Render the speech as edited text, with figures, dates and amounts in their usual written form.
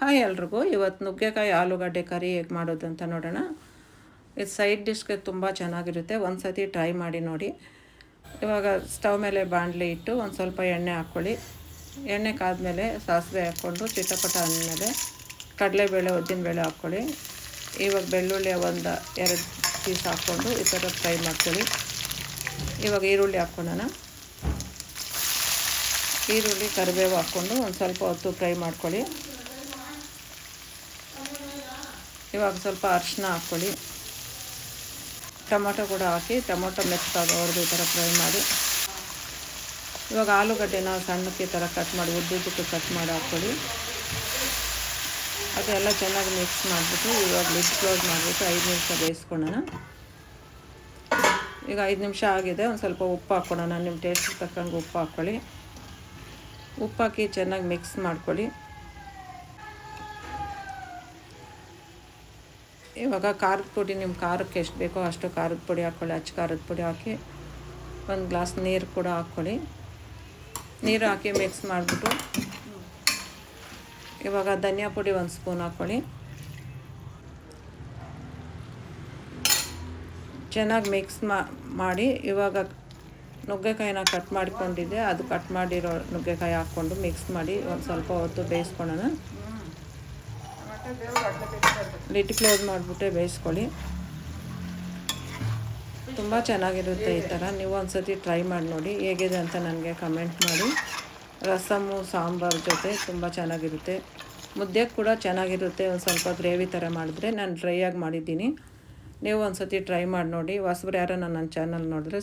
Hi ಎಲ್ರಿಗೂ. ಇವತ್ತು ನುಗ್ಗೆಕಾಯಿ ಆಲೂಗಡ್ಡೆ ಕರಿ ಹೇಗೆ ಮಾಡೋದು ಅಂತ ನೋಡೋಣ. ಇದು ಸೈಡ್ ಡಿಶ್ಗೆ ತುಂಬ ಚೆನ್ನಾಗಿರುತ್ತೆ. ಒಂದು ಸತಿ ಟ್ರೈ ಮಾಡಿ ನೋಡಿ. ಇವಾಗ ಸ್ಟವ್ ಮೇಲೆ ಬಾಣಲಿ ಇಟ್ಟು ಒಂದು ಸ್ವಲ್ಪ ಎಣ್ಣೆ ಹಾಕ್ಕೊಳ್ಳಿ. ಎಣ್ಣೆ ಕಾದ್ಮೇಲೆ ಸಾಸಿವೆ ಹಾಕ್ಕೊಂಡು ಚಿಟಪಟ ಅಂದಮೇಲೆ ಕಡಲೆಬೇಳೆ ಉದ್ದಿನಬೇಳೆ ಹಾಕ್ಕೊಳ್ಳಿ. ಇವಾಗ ಬೆಳ್ಳುಳ್ಳಿ ಒಂದು 2 ಪೀಸ್ ಹಾಕ್ಕೊಂಡು ಈ ಥರ ಫ್ರೈ ಮಾಡ್ಕೊಳ್ಳಿ. ಇವಾಗ ಈರುಳ್ಳಿ ಹಾಕ್ಕೊಳ್ಳೋಣ. ಈರುಳ್ಳಿ ಕರಿಬೇವು ಹಾಕ್ಕೊಂಡು ಒಂದು ಸ್ವಲ್ಪ ಹೊತ್ತು ಫ್ರೈ ಮಾಡ್ಕೊಳ್ಳಿ. ಇವಾಗ ಸ್ವಲ್ಪ ಅರಿಶಿನ ಹಾಕ್ಕೊಳ್ಳಿ. ಟೊಮೊಟೊ ಕೂಡ ಹಾಕಿ ಟೊಮೊಟೊ ಮೆತ್ತಗಾಗೋವರೆಗೂ ಈ ಥರ ಫ್ರೈ ಮಾಡಿ. ಇವಾಗ ಆಲೂಗಡ್ಡೆನ ಸಣ್ಣಕ್ಕೆ ಈ ಥರ ಕಟ್ ಮಾಡಿ ಉದ್ದುದ್ದಕ್ಕೆ ಕಟ್ ಮಾಡಿ ಹಾಕ್ಕೊಳ್ಳಿ. ಅದೆಲ್ಲ ಚೆನ್ನಾಗಿ ಮಿಕ್ಸ್ ಮಾಡಿಬಿಟ್ಟು ಇವಾಗ ಲಿಡ್ ಕ್ಲೋಸ್ ಮಾಡಿಬಿಟ್ಟು 5 ನಿಮಿಷ ಬೇಯಿಸ್ಕೊಳ್ಳೋಣ. ಈಗ 5 ನಿಮಿಷ ಆಗಿದೆ. ಒಂದು ಸ್ವಲ್ಪ ಉಪ್ಪು ಹಾಕ್ಕೊಳ್ಳೋಣ. ನಿಮ್ಮ ಟೇಸ್ಟ್ ತಕ್ಕಂಗೆ ಉಪ್ಪು ಹಾಕ್ಕೊಳ್ಳಿ. ಉಪ್ಪು ಹಾಕಿ ಚೆನ್ನಾಗಿ ಮಿಕ್ಸ್ ಮಾಡ್ಕೊಳ್ಳಿ. ಇವಾಗ ಖಾರದ ಪುಡಿ ನಿಮ್ಮ ಖಾರಕ್ಕೆ ಎಷ್ಟು ಬೇಕೋ ಅಷ್ಟು ಖಾರದ ಪುಡಿ ಹಾಕ್ಕೊಳ್ಳಿ. ಅಚ್ಚ ಖಾರದ ಪುಡಿ ಹಾಕಿ ಒಂದು ಗ್ಲಾಸ್ ನೀರು ಕೂಡ ಹಾಕ್ಕೊಳ್ಳಿ. ನೀರು ಹಾಕಿ ಮಿಕ್ಸ್ ಮಾಡಿಬಿಟ್ಟು ಇವಾಗ ಧನಿಯಾ ಪುಡಿ 1 ಸ್ಪೂನ್ ಹಾಕ್ಕೊಳ್ಳಿ. ಚೆನ್ನಾಗಿ ಮಿಕ್ಸ್ ಮಾಡಿ ಇವಾಗ ನುಗ್ಗೆಕಾಯಿನ ಕಟ್ ಮಾಡ್ಕೊಂಡಿದ್ದೆ ಅದು ಕಟ್ ಮಾಡಿರೋ ನುಗ್ಗೆಕಾಯಿ ಹಾಕ್ಕೊಂಡು ಮಿಕ್ಸ್ ಮಾಡಿ ಒಂದು ಸ್ವಲ್ಪ ಹೊತ್ತು ಬೇಯಿಸ್ಕೊಳ್ಳೋಣ. ಲಿಡ್ ಕ್ಲೋಸ್ ಮಾಡಿಬಿಟ್ಟೆ ಬೇಯಿಸ್ಕೊಳ್ಳಿ. ತುಂಬ ಚೆನ್ನಾಗಿರುತ್ತೆ ಈ ಥರ. ನೀವು ಒಂದು ಸತಿ ಟ್ರೈ ಮಾಡಿ ನೋಡಿ, ಹೇಗಿದೆ ಅಂತ ನನಗೆ ಕಮೆಂಟ್ ಮಾಡಿ. ರಸಮ್ಮು ಸಾಂಬಾರು ಜೊತೆ ತುಂಬ ಚೆನ್ನಾಗಿರುತ್ತೆ. ಮುದ್ದೆಗೆ ಕೂಡ ಚೆನ್ನಾಗಿರುತ್ತೆ. ಒಂದು ಸ್ವಲ್ಪ ಗ್ರೇವಿ ಥರ ಮಾಡಿದ್ರೆ ನಾನು ಡ್ರೈ ಆಗಿ ಮಾಡಿದ್ದೀನಿ. ನೀವು ಒಂದು ಸತಿ ಟ್ರೈ ಮಾಡಿ ನೋಡಿ. ಹೊಸಬ್ರು ಯಾರೋ ನನ್ನ ಚಾನಲ್ ನೋಡಿದ್ರೆ